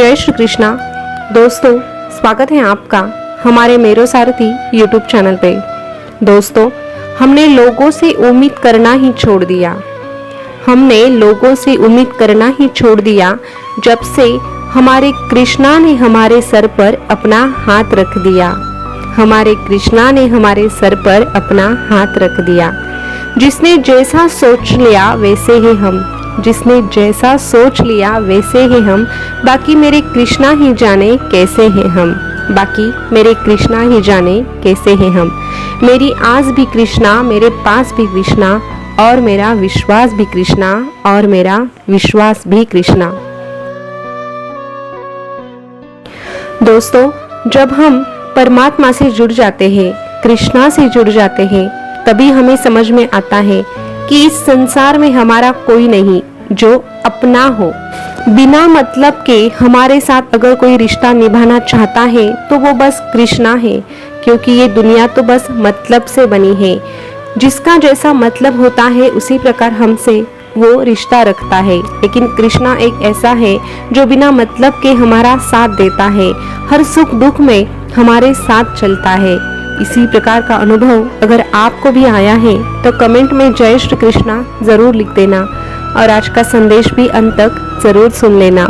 जय श्री कृष्णा। दोस्तों, स्वागत है आपका हमारे मेरो सारथी यूट्यूब चैनल पे। दोस्तों, हमने लोगों से उम्मीद करना ही छोड़ दिया। जब से हमारे कृष्णा ने हमारे सर पर अपना हाथ रख दिया। जिसने जैसा सोच लिया वैसे ही हम। बाकी मेरे कृष्णा ही जाने कैसे हैं हम। मेरी आस भी कृष्णा, मेरे पास भी कृष्णा, और मेरा विश्वास भी कृष्णा। दोस्तों, जब हम परमात्मा से जुड़ जाते हैं, कृष्णा से जुड़ जाते हैं, तभी हमें समझ में आता है कि इस संसार में हमारा कोई नहीं जो अपना हो। बिना मतलब के हमारे साथ अगर कोई रिश्ता निभाना चाहता है तो वो बस कृष्णा है, क्योंकि ये दुनिया तो बस मतलब से बनी है। जिसका जैसा मतलब होता है उसी प्रकार हमसे वो रिश्ता रखता है। लेकिन कृष्णा एक ऐसा है जो बिना मतलब के हमारा साथ देता है, हर सुख दुख में हमारे साथ चलता है। इसी प्रकार का अनुभव अगर आपको भी आया है तो कमेंट में जय श्री कृष्णा जरूर लिख देना, और आज का संदेश भी अंत तक जरूर सुन लेना,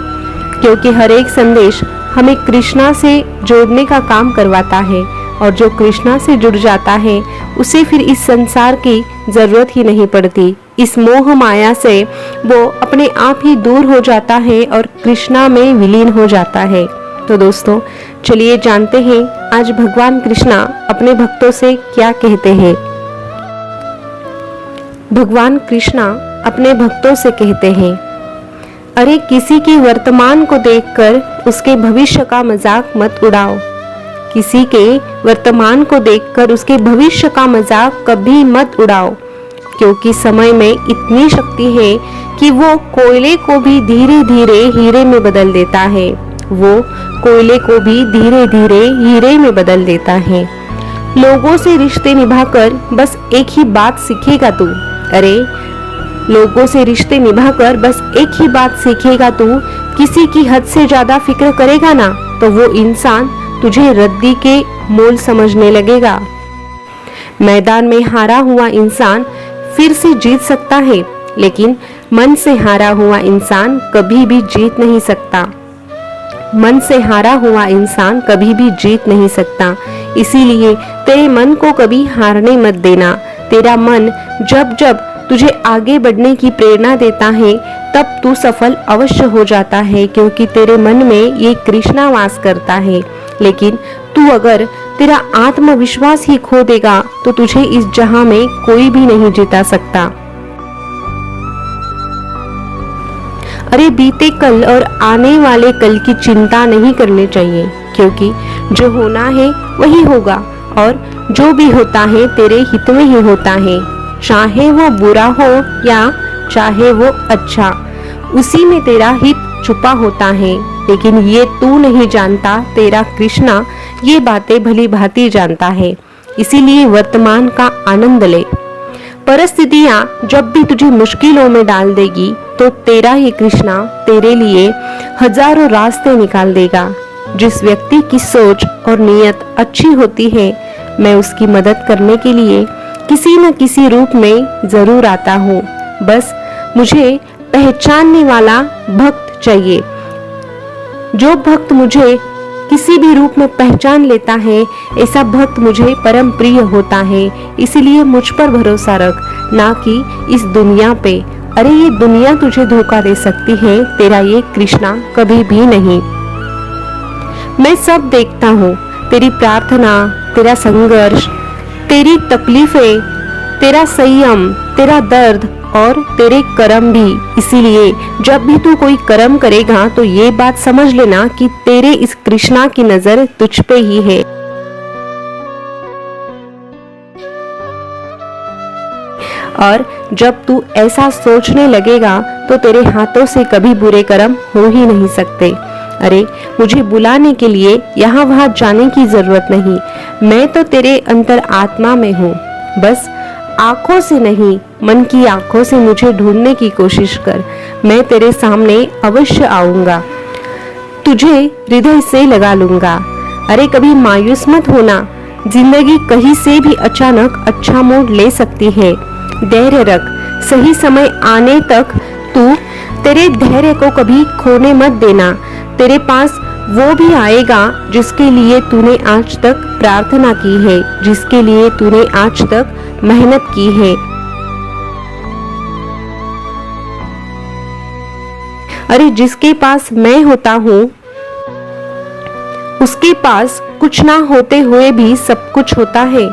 क्योंकि हर एक संदेश हमें कृष्णा से जोड़ने का काम करवाता है। और जो कृष्णा से जुड़ जाता है उसे फिर इस संसार की जरूरत ही नहीं पड़ती। इस मोह माया से वो अपने आप ही दूर हो जाता है और कृष्णा में विलीन हो जाता है। तो दोस्तों, चलिए जानते हैं आज भगवान कृष्णा अपने भक्तों से क्या कहते हैं। भगवान कृष्णा अपने भक्तों से कहते हैं, अरे किसी की वर्तमान को देखकर उसके भविष्य का मजाक मत उड़ाओ। किसी के वर्तमान को देखकर उसके भविष्य का मजाक कभी मत उड़ाओ, क्योंकि समय में इतनी शक्ति है कि वो कोयले को भी धीरे धीरे हीरे में बदल देता है। लोगों से रिश्ते निभाकर बस एक ही बात सीखेगा तू। किसी की हद से ज्यादा फिक्र करेगा ना तो वो इंसान तुझे रद्दी के मोल समझने लगेगा। मैदान में हारा हुआ इंसान फिर से जीत सकता है, लेकिन मन से हारा हुआ इंसान कभी भी जीत नहीं सकता। इसीलिए तेरे मन को कभी हारने मत देना। तेरा मन जब जब तुझे आगे बढ़ने की प्रेरणा देता है तब तू सफल अवश्य हो जाता है, क्योंकि तेरे मन में ये कृष्णा वास करता है। लेकिन तू अगर तेरा आत्मविश्वास ही खो देगा तो तुझे इस जहां में कोई भी नहीं जिता सकता। अरे बीते कल और आने वाले कल की चिंता नहीं करनी चाहिए, क्योंकि जो होना है वही होगा, और जो भी होता है तेरे हित में ही होता है। चाहे वो बुरा हो या चाहे वो अच्छा, उसी में तेरा हित छुपा होता है। लेकिन ये तू नहीं जानता, तेरा कृष्णा ये बातें भली भांति जानता है। इसीलिए वर्तमान का आनंद ले। परिस्थितियां जब भी तुझे मुश्किलों में डाल देगी तो तेरा ही कृष्णा तेरे लिए हजारों रास्ते निकाल देगा। जिस व्यक्ति की सोच और नीयत अच्छी होती है, मैं उसकी मदद करने के लिए किसी न किसी रूप में जरूर आता हूँ। बस मुझे पहचानने वाला भक्त चाहिए। जो भक्त मुझे किसी भी रूप में पहचान लेता है, ऐसा भक्त मुझे परम प्रिय होता है। इसलिए मुझ पर भरोसा रख, ना कि इस दुनिया पे। अरे ये दुनिया तुझे धोखा दे सकती है, तेरा ये कृष्णा कभी भी नहीं। मैं सब देखता हूँ, तेरी प्रार्थना, तेरा संघर्ष, तेरी तकलीफें, तेरा संयम, तेरा दर्द और तेरे कर्म भी। इसीलिए जब भी तू कोई कर्म करेगा तो ये बात समझ लेना कि तेरे इस कृष्णा की नजर तुझ पे ही है। और जब तू ऐसा सोचने लगेगा तो तेरे हाथों से कभी बुरे कर्म हो ही नहीं सकते। अरे मुझे बुलाने के लिए यहाँ वहाँ जाने की जरूरत नहीं। मैं तो तेरे अंतर आत्मा में हूँ। बस आंखों से नहीं, मन की आंखों से मुझे ढूंढने की कोशिश कर। मैं तेरे सामने अवश्य आऊंगा। तुझे हृदय से लगा लूंगा। अरे कभी मायूस मत होना, जिंदगी कहीं से भी अचानक अच्छा मोड़ ले सकती है। धैर्य रख, सही समय आने तक तू तेरे धैर्य को कभी खोने मत देना। तेरे पास वो भी आएगा जिसके लिए तूने आज तक प्रार्थना की है, जिसके लिए तूने आज तक मेहनत की है। अरे जिसके पास मैं होता हूँ उसके पास कुछ ना होते हुए भी सब कुछ होता है।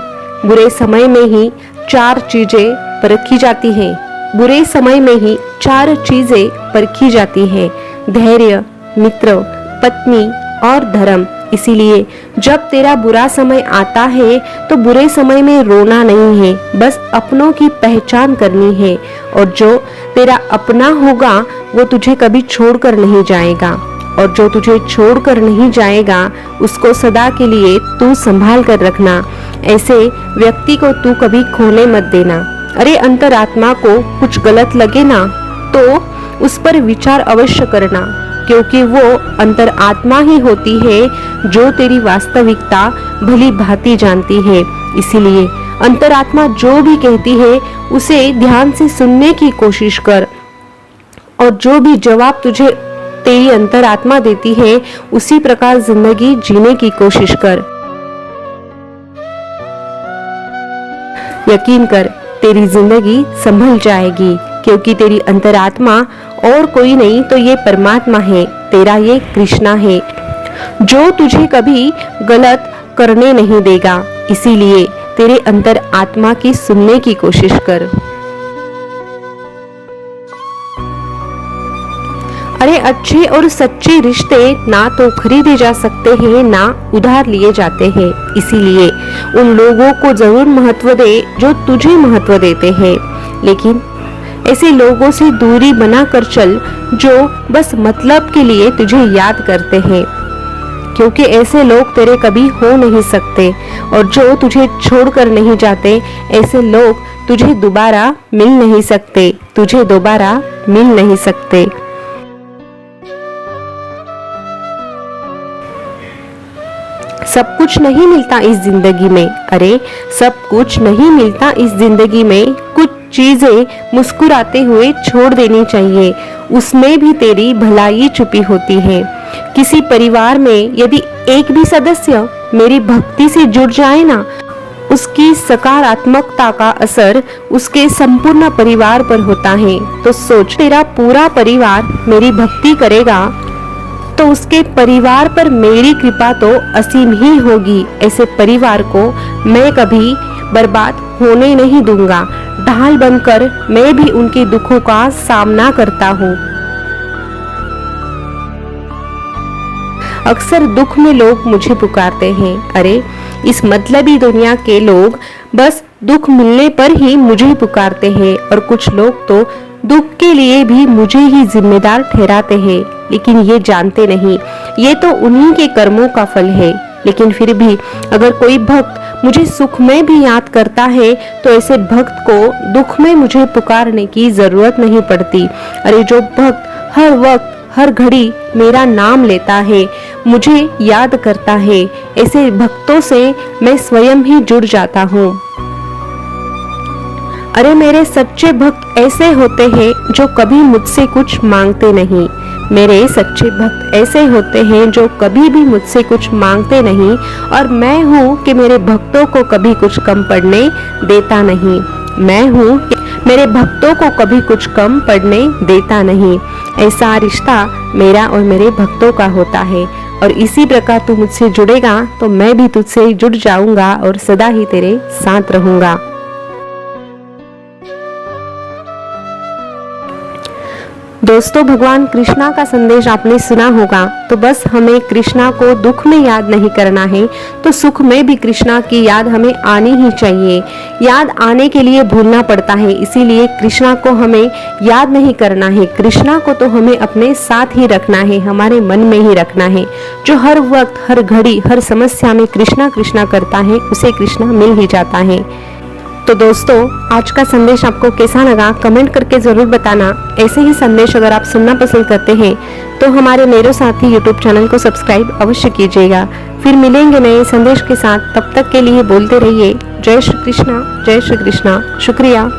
बुरे समय में ही 4 चीजें परखी जाती हैं। बुरे समय में ही 4 चीजें परखी जाती है, धैर्य, मित्र, पत्नी और धर्म। इसीलिए जब तेरा बुरा समय आता है तो बुरे समय में रोना नहीं है, बस अपनों की पहचान करनी है। और जो तेरा अपना होगा वो तुझे कभी छोड़कर नहीं जाएगा, और जो तुझे छोड़कर नहीं जाएगा उसको सदा के लिए तू संभाल कर रखना। ऐसे व्यक्ति को तू कभी खोने मत देना। अरे अंतरात्मा को कुछ गलत लगे ना तो उस पर विचार अवश्य करना, क्योंकि वो अंतरात्मा ही होती है जो तेरी वास्तविकता भली भांति जानती है। इसीलिए अंतरात्मा जो भी कहती है उसे ध्यान से सुनने की कोशिश कर, और जो भी जवाब तुझे तेरी अंतरात्मा देती है उसी प्रकार जिंदगी जीने की कोशिश कर। यकीन कर, तेरी जिंदगी संभल जाएगी, क्योंकि तेरी अंतरात्मा और कोई नहीं तो ये परमात्मा है, तेरा ये कृष्णा है, जो तुझे कभी गलत करने नहीं देगा। इसीलिए तेरे अंतर आत्मा की सुनने की कोशिश कर। अरे अच्छे और सच्चे रिश्ते ना तो खरीदे जा सकते हैं ना उधार लिए जाते हैं। इसीलिए उन लोगों को जरूर महत्व दे जो तुझे महत्व देते हैं, लेकिन ऐसे लोगों से दूरी बनाकर चल जो बस मतलब के लिए तुझे याद करते हैं, क्योंकि ऐसे लोग तेरे कभी हो नहीं सकते, और जो तुझे छोड़कर नहीं जाते ऐसे लोग तुझे दोबारा मिल नहीं सकते, तुझे दोबारा मिल नहीं सकते। सब कुछ नहीं मिलता इस जिंदगी में, अरे सब कुछ नहीं मिलता इस जिंदगी में। कुछ चीजें मुस्कुराते हुए छोड़ देनी चाहिए, उसमें भी तेरी भलाई छुपी होती है। किसी परिवार में यदि एक भी सदस्य मेरी भक्ति से जुड़ जाए ना, उसकी सकारात्मकता का असर उसके संपूर्ण परिवार पर होता है। तो सोच, तेरा पूरा परिवार मेरी भक्ति करेगा तो उसके परिवार पर मेरी कृपा तो असीम ही होगी। ऐसे परिवार को मैं कभी बर्बाद होने नहीं दूंगा। ढाल बनकर मैं भी उनके दुखों का सामना करता हूँ। अक्सर दुख में लोग मुझे पुकारते हैं। अरे इस मतलबी दुनिया के लोग बस दुख मिलने पर ही मुझे पुकारते हैं, और कुछ लोग तो दुख के लिए भी मुझे ही जिम्मेदार ठहराते हैं, लेकिन ये जानते नहीं ये तो उन्हीं के कर्मों का फल है। लेकिन फिर भी अगर कोई भक्त मुझे सुख में भी याद करता है तो ऐसे भक्त को दुख में मुझे पुकारने की जरूरत नहीं पड़ती। अरे जो भक्त हर वक्त हर घड़ी मेरा नाम लेता है, मुझे याद करता है, ऐसे भक्तों से मैं स्वयं ही जुड़ जाता हूँ। अरे मेरे सच्चे भक्त ऐसे होते हैं जो कभी मुझसे कुछ मांगते नहीं। मेरे सच्चे भक्त ऐसे होते हैं जो कभी भी मुझसे कुछ मांगते नहीं, और मैं हूँ कि मेरे भक्तों को कभी कुछ कम पड़ने देता नहीं। मैं हूँ कि मेरे भक्तों को कभी कुछ कम पड़ने देता नहीं। ऐसा रिश्ता मेरा और मेरे भक्तों का होता है, और इसी प्रकार तू मुझसे जुड़ेगा तो मैं भी तुझसे जुड़ जाऊंगा और सदा ही तेरे साथ रहूंगा। दोस्तों, भगवान कृष्णा का संदेश आपने सुना होगा, तो बस हमें कृष्णा को दुख में याद नहीं करना है, तो सुख में भी कृष्णा की याद हमें आनी ही चाहिए। याद आने के लिए भूलना पड़ता है, इसीलिए कृष्णा को हमें याद नहीं करना है। कृष्णा को तो हमें अपने साथ ही रखना है, हमारे मन में ही रखना है। जो हर वक्त हर घड़ी हर समस्या में कृष्णा कृष्णा करता है उसे कृष्णा मिल ही जाता है। तो दोस्तों, आज का संदेश आपको कैसा लगा कमेंट करके ज़रूर बताना। ऐसे ही संदेश अगर आप सुनना पसंद करते हैं तो हमारे मेरो साथी यूट्यूब चैनल को सब्सक्राइब अवश्य कीजिएगा। फिर मिलेंगे नए संदेश के साथ, तब तक के लिए बोलते रहिए जय श्री कृष्णा, जय श्री कृष्णा। शुक्रिया।